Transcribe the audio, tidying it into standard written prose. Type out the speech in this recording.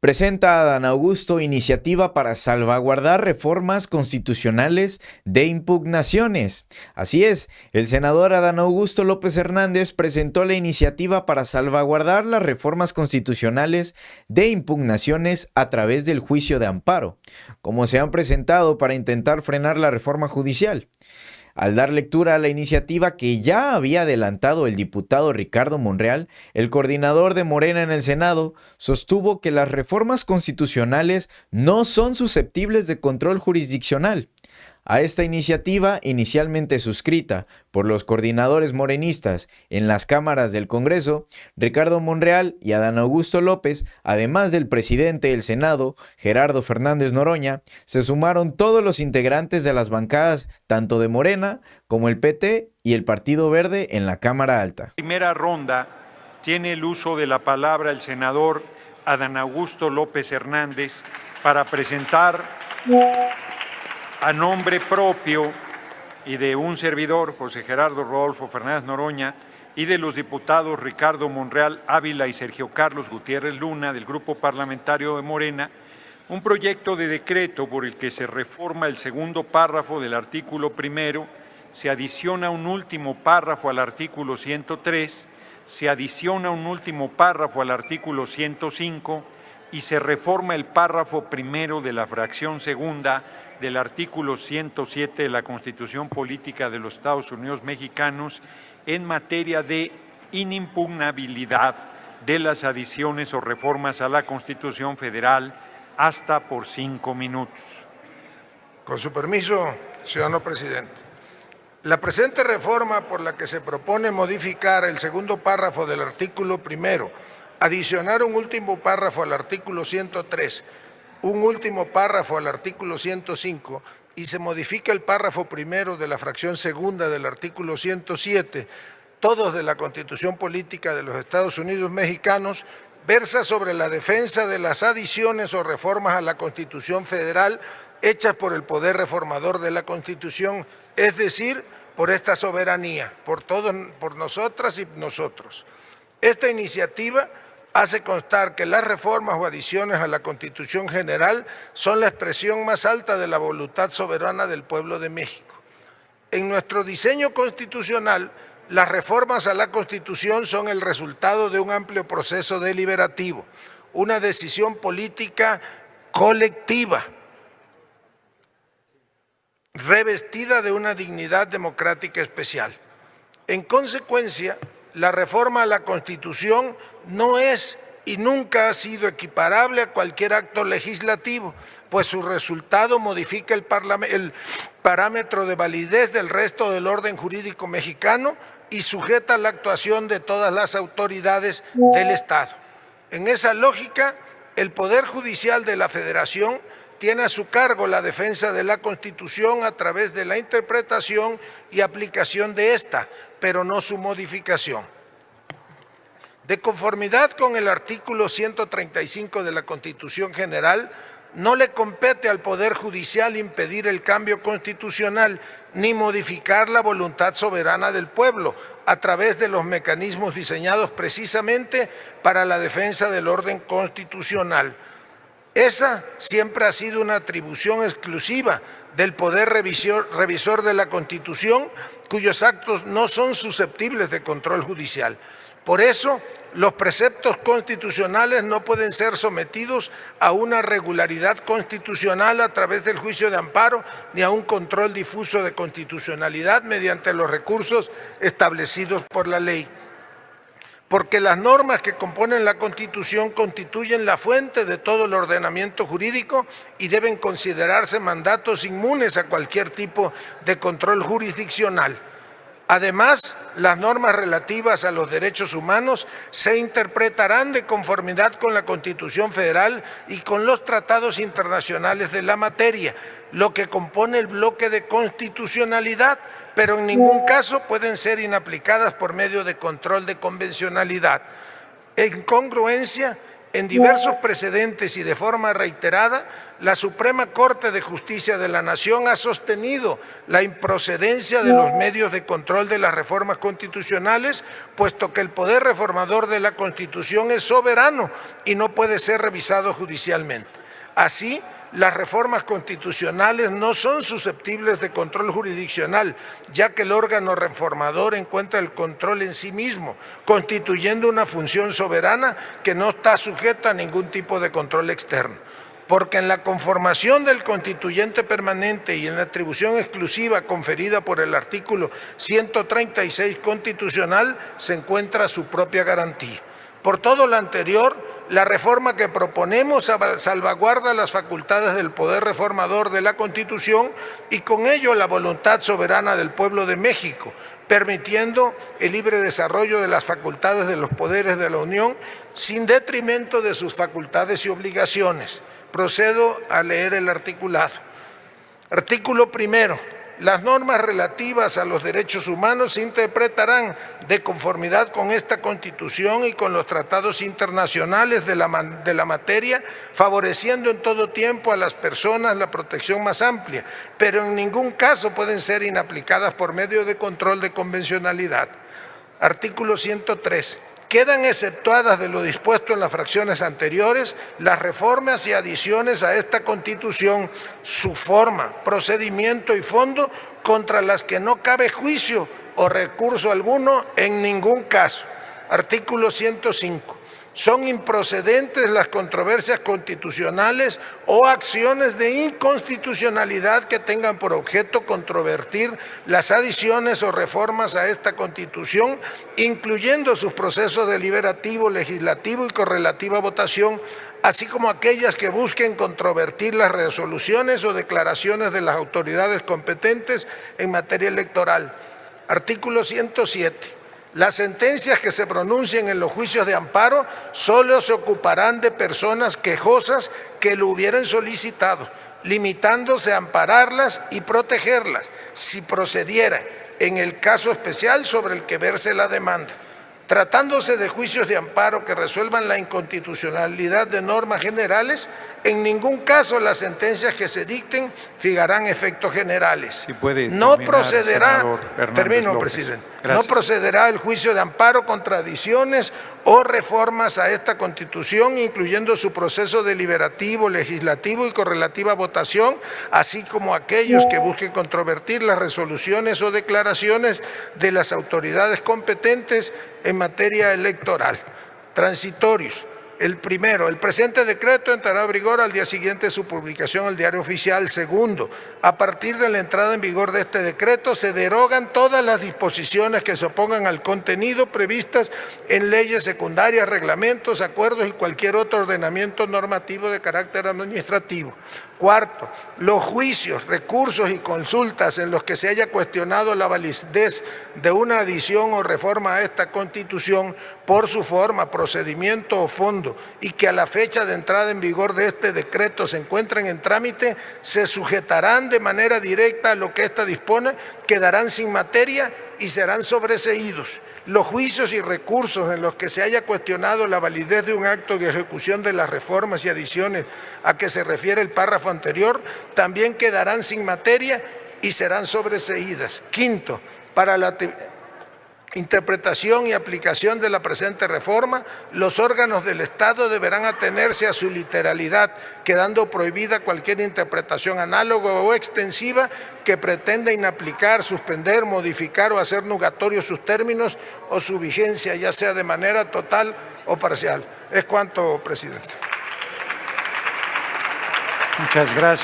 Presenta Adán Augusto iniciativa para salvaguardar reformas constitucionales de impugnaciones. Así es, el senador Adán Augusto López Hernández presentó la iniciativa para salvaguardar las reformas constitucionales de impugnaciones a través del juicio de amparo, como se han presentado para intentar frenar la reforma judicial. Al dar lectura a la iniciativa que ya había adelantado el diputado Ricardo Monreal, el coordinador de Morena en el Senado sostuvo que las reformas constitucionales no son susceptibles de control jurisdiccional. A esta iniciativa, inicialmente suscrita por los coordinadores morenistas en las cámaras del Congreso, Ricardo Monreal y Adán Augusto López, además del presidente del Senado, Gerardo Fernández Noroña, se sumaron todos los integrantes de las bancadas tanto de Morena como el PT y el Partido Verde en la Cámara Alta. Primera ronda tiene el uso de la palabra el senador Adán Augusto López Hernández para presentar a nombre propio y de un servidor, José Gerardo Rodolfo Fernández Noroña, y de los diputados Ricardo Monreal Ávila y Sergio Carlos Gutiérrez Luna, del Grupo Parlamentario de Morena, un proyecto de decreto por el que se reforma el segundo párrafo del artículo primero, se adiciona un último párrafo al artículo 103, se adiciona un último párrafo al artículo 105 y se reforma el párrafo primero de la fracción segunda del artículo 107 de la Constitución Política de los Estados Unidos Mexicanos en materia de inimpugnabilidad de las adiciones o reformas a la Constitución Federal hasta por 5 minutos. Con su permiso, ciudadano presidente. La presente reforma por la que se propone modificar el segundo párrafo del artículo primero, adicionar un último párrafo al artículo 103, un último párrafo al artículo 105 y se modifica el párrafo primero de la fracción segunda del artículo 107, todos de la Constitución Política de los Estados Unidos Mexicanos, versa sobre la defensa de las adiciones o reformas a la Constitución Federal hechas por el Poder Reformador de la Constitución, es decir, por esta soberanía, por nosotras y nosotros. Esta iniciativa hace constar que las reformas o adiciones a la Constitución General son la expresión más alta de la voluntad soberana del pueblo de México. En nuestro diseño constitucional, las reformas a la Constitución son el resultado de un amplio proceso deliberativo, una decisión política colectiva, revestida de una dignidad democrática especial. En consecuencia, la reforma a la Constitución no es y nunca ha sido equiparable a cualquier acto legislativo, pues su resultado modifica el parámetro de validez del resto del orden jurídico mexicano y sujeta la actuación de todas las autoridades del Estado. En esa lógica, el Poder Judicial de la Federación tiene a su cargo la defensa de la Constitución a través de la interpretación y aplicación de esta, pero no su modificación. De conformidad con el artículo 135 de la Constitución General, no le compete al Poder Judicial impedir el cambio constitucional ni modificar la voluntad soberana del pueblo a través de los mecanismos diseñados precisamente para la defensa del orden constitucional. Esa siempre ha sido una atribución exclusiva del Poder Revisor de la Constitución, cuyos actos no son susceptibles de control judicial. Por eso, los preceptos constitucionales no pueden ser sometidos a una regularidad constitucional a través del juicio de amparo ni a un control difuso de constitucionalidad mediante los recursos establecidos por la ley. Porque las normas que componen la Constitución constituyen la fuente de todo el ordenamiento jurídico y deben considerarse mandatos inmunes a cualquier tipo de control jurisdiccional. Además, las normas relativas a los derechos humanos se interpretarán de conformidad con la Constitución Federal y con los tratados internacionales de la materia, lo que compone el bloque de constitucionalidad, pero en ningún caso pueden ser inaplicadas por medio de control de convencionalidad. En congruencia, En diversos precedentes y de forma reiterada, la Suprema Corte de Justicia de la Nación ha sostenido la improcedencia de los medios de control de las reformas constitucionales, puesto que el poder reformador de la Constitución es soberano y no puede ser revisado judicialmente. Así, las reformas constitucionales no son susceptibles de control jurisdiccional, ya que el órgano reformador encuentra el control en sí mismo, constituyendo una función soberana que no está sujeta a ningún tipo de control externo. Porque en la conformación del constituyente permanente y en la atribución exclusiva conferida por el artículo 136 constitucional se encuentra su propia garantía. Por todo lo anterior, la reforma que proponemos salvaguarda las facultades del poder reformador de la Constitución y con ello la voluntad soberana del pueblo de México, permitiendo el libre desarrollo de las facultades de los poderes de la Unión sin detrimento de sus facultades y obligaciones. Procedo a leer el articulado. Artículo primero. Las normas relativas a los derechos humanos se interpretarán de conformidad con esta Constitución y con los tratados internacionales de la materia, favoreciendo en todo tiempo a las personas la protección más amplia, pero en ningún caso pueden ser inaplicadas por medio de control de convencionalidad. Artículo 103. Quedan exceptuadas de lo dispuesto en las fracciones anteriores las reformas y adiciones a esta Constitución, su forma, procedimiento y fondo, contra las que no cabe juicio o recurso alguno en ningún caso. Artículo 105. Son improcedentes las controversias constitucionales o acciones de inconstitucionalidad que tengan por objeto controvertir las adiciones o reformas a esta Constitución, incluyendo sus procesos deliberativo, legislativo y correlativa votación, así como aquellas que busquen controvertir las resoluciones o declaraciones de las autoridades competentes en materia electoral. Artículo 107. Las sentencias que se pronuncien en los juicios de amparo solo se ocuparán de personas quejosas que lo hubieran solicitado, limitándose a ampararlas y protegerlas, si procediera, en el caso especial sobre el que verse la demanda. Tratándose de juicios de amparo que resuelvan la inconstitucionalidad de normas generales, en ningún caso las sentencias que se dicten fijarán efectos generales. Si puede no terminar, procederá, termino, López. Presidente, Gracias. no procederá el juicio de amparo contra adiciones o reformas a esta Constitución, incluyendo su proceso deliberativo, legislativo y correlativa votación, así como aquellos que busquen controvertir las resoluciones o declaraciones de las autoridades competentes en materia electoral. Transitorios. El primero, el presente decreto entrará en vigor al día siguiente de su publicación en el Diario Oficial. Segundo, a partir de la entrada en vigor de este decreto se derogan todas las disposiciones que se opongan al contenido previstas en leyes secundarias, reglamentos, acuerdos y cualquier otro ordenamiento normativo de carácter administrativo. Cuarto, los juicios, recursos y consultas en los que se haya cuestionado la validez de una adición o reforma a esta Constitución por su forma, procedimiento o fondo y que a la fecha de entrada en vigor de este decreto se encuentren en trámite, se sujetarán de manera directa a lo que ésta dispone, quedarán sin materia y serán sobreseídos. Los juicios y recursos en los que se haya cuestionado la validez de un acto de ejecución de las reformas y adiciones a que se refiere el párrafo anterior también quedarán sin materia y serán sobreseídas. Quinto, para la interpretación y aplicación de la presente reforma, los órganos del Estado deberán atenerse a su literalidad, quedando prohibida cualquier interpretación análoga o extensiva que pretenda inaplicar, suspender, modificar o hacer nugatorios sus términos o su vigencia, ya sea de manera total o parcial. Es cuanto, presidente. Muchas gracias.